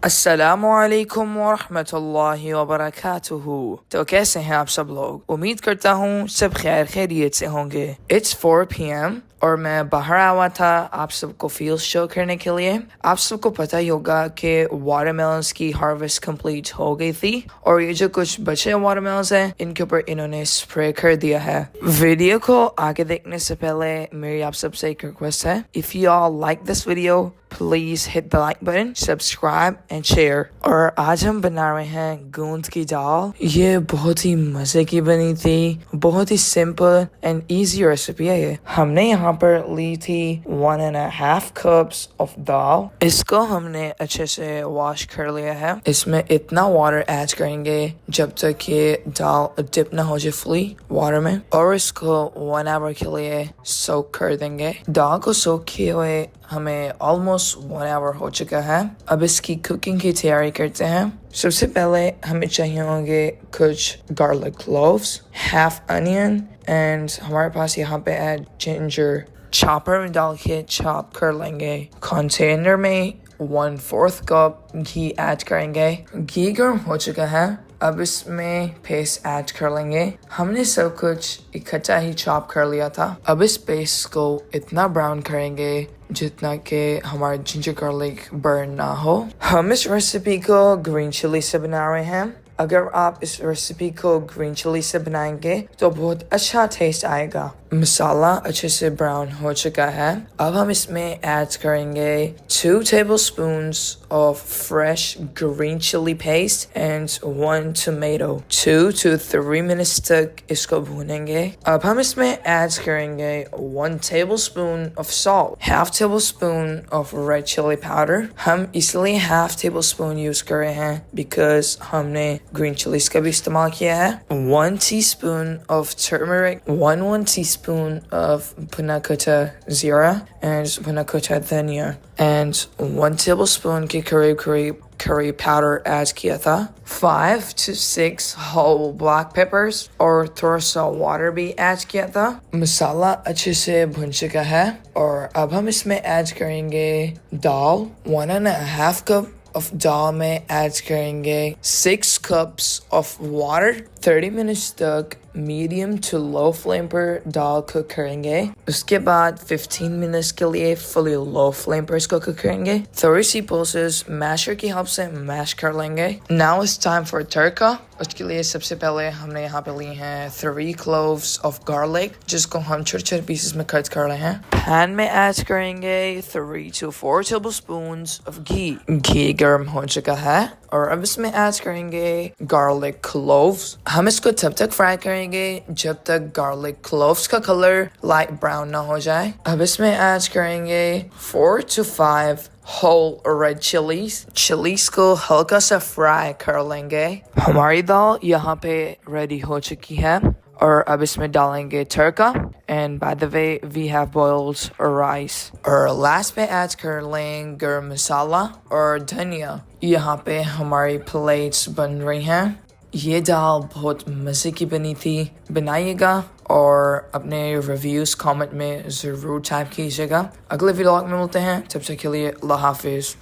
अस्सलामुअलैकुम वरहमतुल्लाहि वबरकातुहू। तो कैसे हैं आप सब लोग? उम्मीद करता हूँ सब खैरियत से होंगे। It's 4 p.m. और मैं बाहर आया था आप सबको फील्ड शो करने के लिए। आप सबको पता ही होगा कि वाटरमेलन्स की हार्वेस्ट कंप्लीट हो गई थी और ये जो कुछ बचे वाटरमेलन्स हैं इनके ऊपर इन्होंने स्प्रे कर दिया है। वीडियो को आगे देखने से पहले मेरी आप सबसे एक रिक्वेस्ट है, if you all like this video please hit the like button, subscribe and share. और आज हम बना रहे हैं गूंद की दाल। ये बहुत ही मजे की बनी थी, बहुत ही सिंपल एंड इजी रेसिपी है ये। हमने यहाँ पर ली थी 1.5 cups ऑफ दाल। इसको हमने अच्छे से वॉश कर लिया है। इसमें इतना वाटर ऐड करेंगे जब तक ये दाल डिप ना हो जाए फुली वाटर में, और इसको 1 आवर के लिए सोक कर देंगे। दाल को सोक किए हुए हमें ऑलमोस्ट 1 आवर हो चुका है। अब इसकी कुकिंग की तैयारी करते हैं। सबसे पहले हमें चाहिए होंगे कुछ garlic cloves, half onion and हमारे पास यहाँ पे है जिंजर। चॉपर में डाल के चॉप कर लेंगे। कंटेनर में 1/4 कप घी ऐड करेंगे। घी गर्म हो चुका है, अब इसमें पेस्ट ऐड कर लेंगे। हमने सब कुछ इकट्ठा ही चॉप कर लिया था। अब इस पेस्ट को इतना ब्राउन करेंगे जितना कि हमारा जिंजर गार्लिक बर्न ना हो। हम इस रेसिपी को ग्रीन चिली से बना रहे हैं। अगर आप इस रेसिपी को ग्रीन चिली से बनाएंगे तो बहुत अच्छा टेस्ट आएगा। मसाला अच्छे से ब्राउन हो चुका है। अब हम इसमें ऐड करेंगे 2 tablespoons of fresh green chili paste and 1 tomato। 2 to 3 minutes तक इसको भूनेंगे। अब हम इसमें ऐड करेंगे 1 tablespoon of salt, half tablespoon of red chili powder। हम इसलिए half tablespoon यूज कर रहे हैं because हमने ग्रीन चिलीज का भी इस्तेमाल किया है। 1 teaspoon of turmeric, 1 teaspoon of panakota zira and panakota dhania and 1 tablespoon के करीब curry powder ऐड किया था। 5 to 6 whole black peppers और थोड़ा सा water भी ऐड किया था। मसाला अच्छे से भुन चुका है और अब हम इसमें ऐड करेंगे दाल। 1.5 cup of दाल में ऐड करेंगे 6 cups of water। 30 minutes तक मीडियम टू लो फ्लेम पर दाल कुक करेंगे। उसके बाद 15 मिनट्स के लिए फुली लो फ्लेम पर इसको कुक करेंगे। थोड़ी सी पल्सेस मैशर की हेल्प से मैश कर लेंगे। नाउ इट्स टाइम फॉर तड़का। उसके लिए सबसे पहले हमने यहाँ पे लिए हैं 3 cloves of garlic जिसको हम छोटे छोटे पीसेस में कट कर रहे हैं। पैन में ऐड करेंगे 3 to 4 tablespoons of घी। घी गर्म हो चुका है और अब इसमें ऐड करेंगे गार्लिक क्लोव्स। हम इसको तब तक फ्राई करेंगे जब तक गार्लिक क्लोव्स का कलर लाइट ब्राउन ना हो जाए। अब इसमें ऐड करेंगे 4 to 5 whole red चिलीज को हल्का सा फ्राई कर लेंगे। हमारी दाल यहाँ पे रेडी हो चुकी है और अब इसमें डालेंगे तड़का and by the way we have boiled rice. और लास्ट पे ऐड कर लेंगे गरम मसाला और धनिया। यहाँ पे हमारी प्लेट्स बन रही हैं। ये दाल बहुत मज़े की बनी थी। बनाइएगा और अपने रिव्यूज़ कमेंट में ज़रूर टाइप कीजिएगा। अगले व्लॉग में मिलते हैं, तब तक के लिए अल्लाह हाफिज़।